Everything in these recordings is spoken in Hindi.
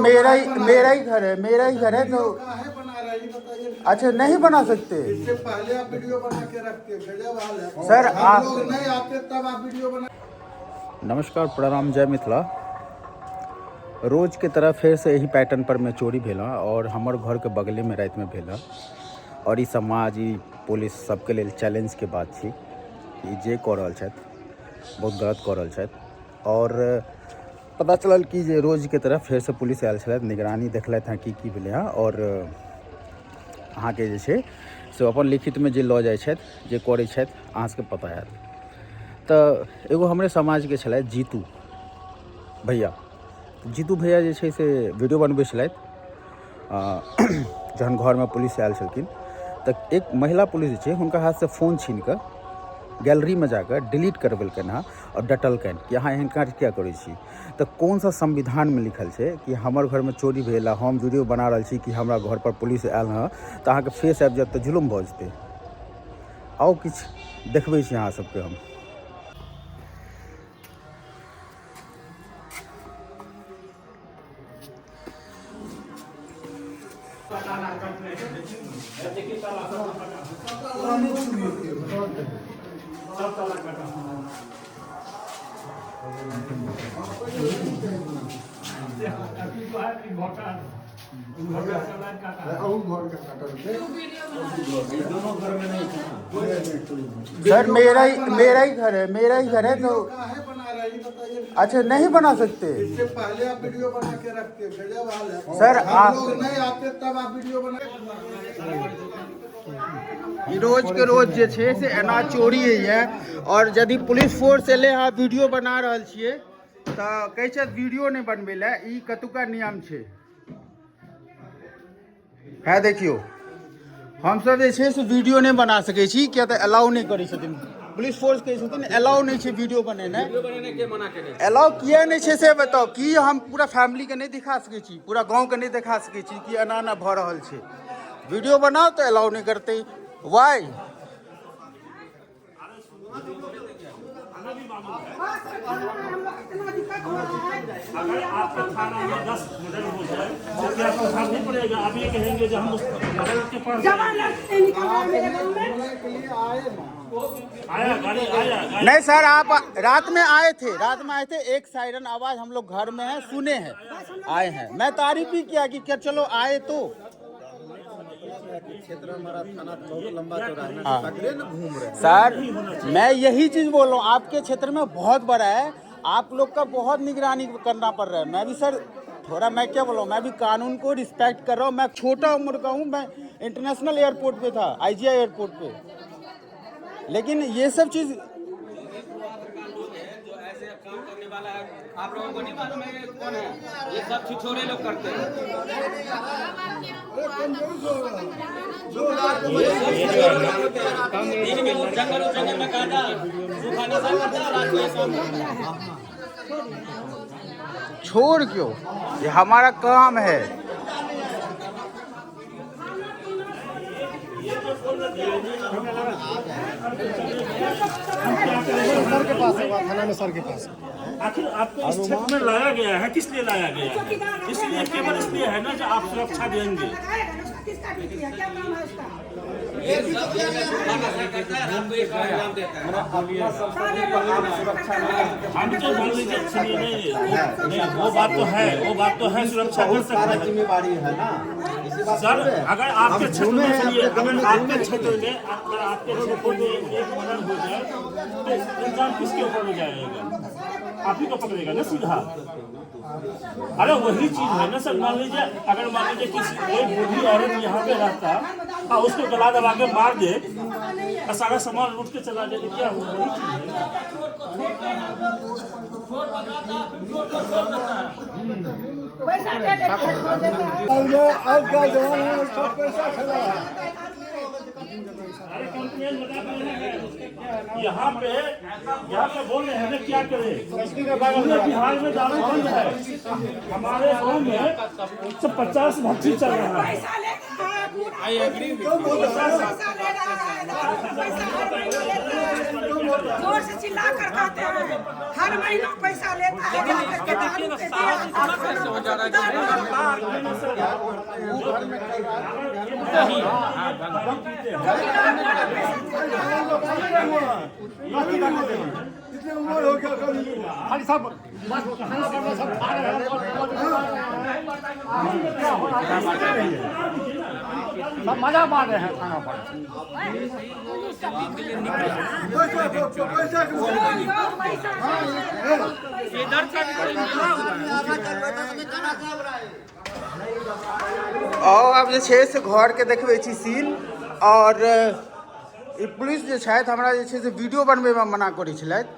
मेरा ही घर है तो अच्छा नहीं बना सकते। इससे पहले आप वीडियो बना के रखते थे, सर आप लोग नहीं आते तब आप वीडियो बना। नमस्कार, प्रणाम, जय मिथिला। रोज के तरह फिर से यही पैटर्न पर मैं चोरी भेला और हमारे घर के बगले में रात में भेला और ई समाज ई पुलिस सबके लिए चैलेंज के बात थी कि जे कऽ रहल छथि बहुत गलत कऽ रहल छथि। और पता चलल कि जे रोज के तरह फिर से पुलिस आयल छलथि, निगरानी देखलथि हैं की भेलै हँ और अहाँके जे छै से अपन लिखितमे जे लऽ जाइ छथि जे करै छथि अहाँ सबके पता हैत। तऽ एगो हमरे समाजके छलथि जीतू भैया जे छै से वीडियो बनबै छलथि जहन घरमे पुलिस आयल छलखिन तऽ एक महिला पुलिस जे छै हुनका हाथसँ फ़ोन छीन कऽ गैलरीमे जाकर डिलीट करबेलकनि हँ और डटलकनि कि अहाँ एहन काज किया करै छी। तऽ कोन सा संविधानमे लिखल छै कि हमर घरमे चोरी भेल आ हम वीडियो बना रहल छी कि हमरा घर पर पुलिस आयल हँ तऽ अहाँके फेस आबि जायत तऽ जुलुम भऽ जेतै। आउ किछु देखबै छी अहाँ सबके हम। सर मेरा ही घर है तो अच्छा नहीं बना सकते। इससे पहले आप वीडियो बना के रखते थे, सर आप लोग नहीं आते तब आप वीडियो बना। रोज के रोज जे छै से एना चोरी है और यदि पुलिस फोर्स एले हाँ वीडियो बना रहल छियै तऽ कहै छै वीडियो नहीं बनबै लए, ई कतुका नियम छै है। देखियो हम सब जे छै से वीडियो नहीं बना सकै छी किया तऽ अलाउ नहीं करै छथिन पुलिस फोर्स, कहै छथिन अलाउ नहीं छै वीडियो बनेनाइ। अलाउ किया नहीं छै से बताओ कि हम पूरा फैमिली के नहीं दिखा सकै छी, पूरा गाँव के नहीं दिखा सकै छी कि एना एना भऽ रहल छै। वीडियो बनाओ तो अलाउ नहीं करते, वाई? अगर आपके थाना में 10 मर्डर हो जाए तो क्या प्रभाव नहीं पड़ेगा? आप ये कहेंगे जो हम के पास आया गाड़ी आया नहीं सर, आप रात में आए थे, एक सायरन आवाज हम लोग घर में है सुने हैं, आए हैं। मैं तारीफ भी किया कि क्या चलो आए तो क्षेत्र हमारा थाना बहुत लंबा चौड़ा है ना, घूम रहे हैं। सर मैं यही चीज बोल रहा हूँ, आपके क्षेत्र में बहुत बड़ा है, आप लोग का बहुत निगरानी करना पड़ रहा है। मैं भी सर थोड़ा, मैं क्या बोल रहा हूँ, मैं भी कानून को रिस्पेक्ट कर रहा हूँ। मैं छोटा उम्र का हूँ, मैं इंटरनेशनल एयरपोर्ट पे था, IGI एयरपोर्ट पे, लेकिन ये सब चीज आप लोगों को नहीं मालूम है कौन है? ये सब छिछोरे लोग करते हैं। जंगल में काटा सुखाने से करता है, रात में काम छोड़ क्यों, ये हमारा काम है। सर के पास है, थाना में सर के पास। आखिर आपको इस क्षेत्र में लाया गया है, किस लिए लाया गया है? इसलिए केवल इसलिए है ना जो आप सुरक्षा देंगे। हम तो मान लीजिए, सुनिए नहीं, वो बात तो है सुरक्षा कर सकते हैं, जिम्मेवारी है ना सर। अगर आपके क्षेत्र में सुनिए, अगर आपके क्षेत्र में एक मर्डर हो जाए तो इल्जाम किसके ऊपर हो जाएगा? आप ही को पकड़ेगा ना सीधा। अरे वही चीज है ना सर, मान लीजिए अगर मान लीजिए किसी एक बूढ़ी औरत यहाँ पे रहता और उसको गला दबा के मार दे और सारा सामान लूट के चला जाए, क्या हुआ? वही चीज है। यहाँ पे बोल रहे हैं ना क्या करें? पूरे बिहार में दारू बंद है, हमारे गाँव में 150 भट्टी चल रहा है। आई एग्री जोर से चिल्ला कर कहते हैं हर महीना पैसा लेता है जाकर के दारू के मजा मार रहे हैं खाना पर। और अब जे छै से घर के देखबै छी सीन और ई पुलिस जे छथि हमरा जे छै से वीडियो बनबै में मना करै छलथि।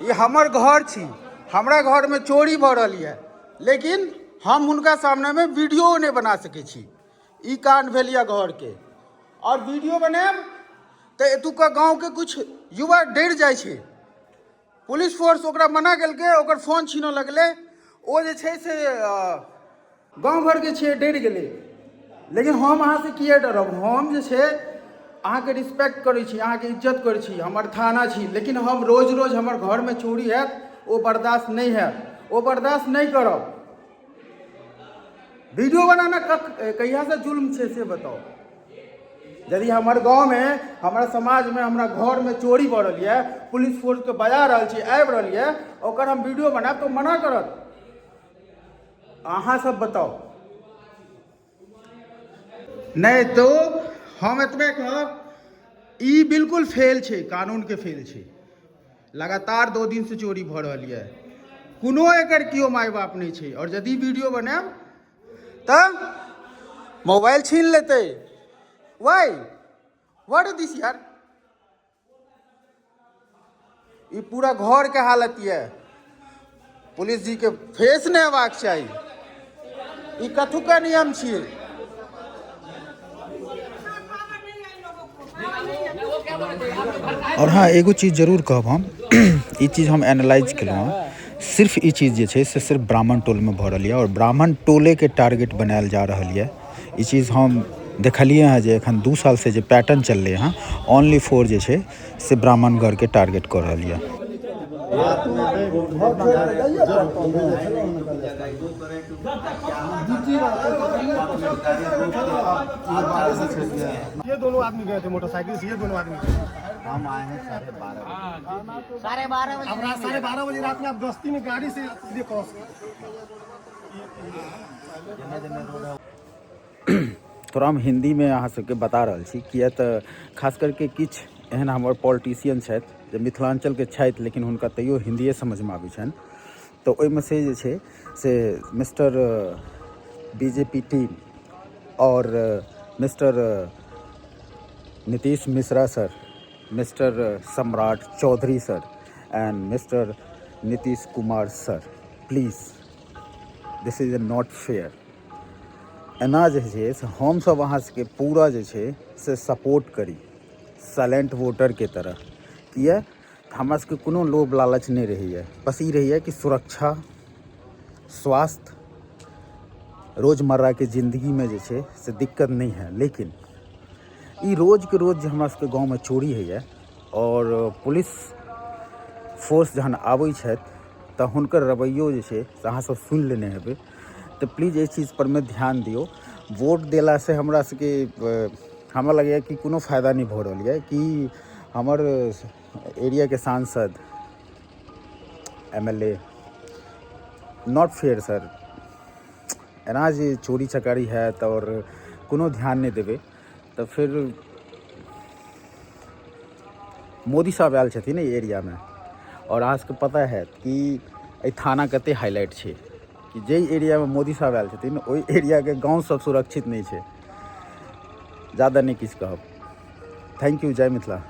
ई हमर घर छी, हमरा घर में चोरी भऽ रहल यऽ लेकिन हम हुनका सामने में वीडियो नहीं बना सकै छी। ई कांड भेल यऽ घर के और वीडियो बनाएब तो एतुका गाँव के कुछ युवा डर जाइ छै। पुलिस फोर्स ओकरा मना केलकै, ओकर फोन छीनऽ लगलै। ओ जे छै से गाँव भर के छियै डर गेलै। लेकिन हम अहाँ से किए डरब? हम जे छै अहाँ के रिस्पेक्ट करै छी, अहाँ के इज्जत करै छी, हमर थाना छी। लेकिन हम रोज रोज हमर घर में चोरी हैत ओ बर्दाश्त नहीं है, वो बर्दाश्त नहीं करब। वीडियो बनाना कहिया से जुल्म छै से बताओ। यदि हमारे गाँव में, हमारा समाज में, हमारा घर में चोरी बढ़ रही है, पुलिस फोर्स के बजा रही है, आबि रही है, और हम वीडियो बनाब तो मना करत? अहाँ सब बताओ। नहीं तो हम एतबे कहब ई बिल्कुल फेल छे, कानून के फेल छे। लगातार 2 दिन से चोरी भ रही है, कोनो एकर कियो माय बाप नहीं छे। और यदि वीडियो बनाब तब मोबाइल छीन लेते। वाई व्हाट दिस यार? ये पूरा घर के हालत ये। पुलिस जी के फेस नहीं हेबाक चाहिए। ये कथुका नियम छिए। और हाँ एगो चीज जरूर कहब हम ये चीज हम एनालाइज केलहुँ। सिर्फ ये चीज जे छै से सिर्फ ब्राह्मण टोल में भऽ रहल यऽ और ब्राह्मण टोले के टारगेट बनायल जा रहा है। ये चीज हम देखलिए हैं जे एखन 2 साल से जे पैटर्न चलले हैं ओनली फॉर जे छै से ब्राह्मण घर के टारगेट कर रहा है। ये दोनों आदमी गए थे मोटरसाइकिल से, ये दोनों आदमी हम आए हैं 12:30 बजे। अब रात 12:30 बजे रात में आप गश्ती में गाड़ी से सीधे क्रॉस। थोड़ा हम हिंदी में अहाँ सबके बता रहल छी, किया तऽ खास करके किछु एहन हमर पॉलिटिशियन छथि जे मिथिलांचल के छथि लेकिन हुनका तैयो हिंदिए समझ में आबै छनि। तो ओहिमे से जे छै से मिस्टर बीजेपी टीम और Mister Nitish Mishra sir, Mister Samrat Chaudhary sir and Mister Nitish Kumar sir, please this is not fair. एना जे छै से हम सब अहाँ सबके पूरा जे छै से सपोर्ट करी साइलेंट वोटर के तरह। किया हमरा सबके कोनो लोभ लालच नहीं रही है, बस ये रही है कि सुरक्षा, स्वास्थ्य, रोजमर्रा के जिंदगी में जे छै से दिक्कत नहीं है। लेकिन ये रोज के रोज जे हमरा सबके गाँव में चोरी है और पुलिस फोर्स जहन आबै छथि तऽ हुनकर रवैयो जे छै से अहाँ सब सुनि लेने हेबै। तो प्लीज़ ये चीज़ पर में ध्यान दियो। वोट देला से हमरा सबके हमरा लगैए कि कोनो फायदा नहीं भऽ रहल है कि हमर एरिया के सांसद MLA नॉट फेयर सर। एना जे चोरी चकारी है तो और कोनो ध्यान नहीं देवे तो फिर मोदी साहब आयल छथिन एरिया में और अहाँ सबके पता है कि एहि थाना कते हाईलाइट छै कि जे एरिया में मोदी साहब आयल छथिन ओहि एरिया के गाँव सब सुरक्षित नहीं छै। ज़्यादा नहीं किछु कहब। Thank you. जय मिथिला।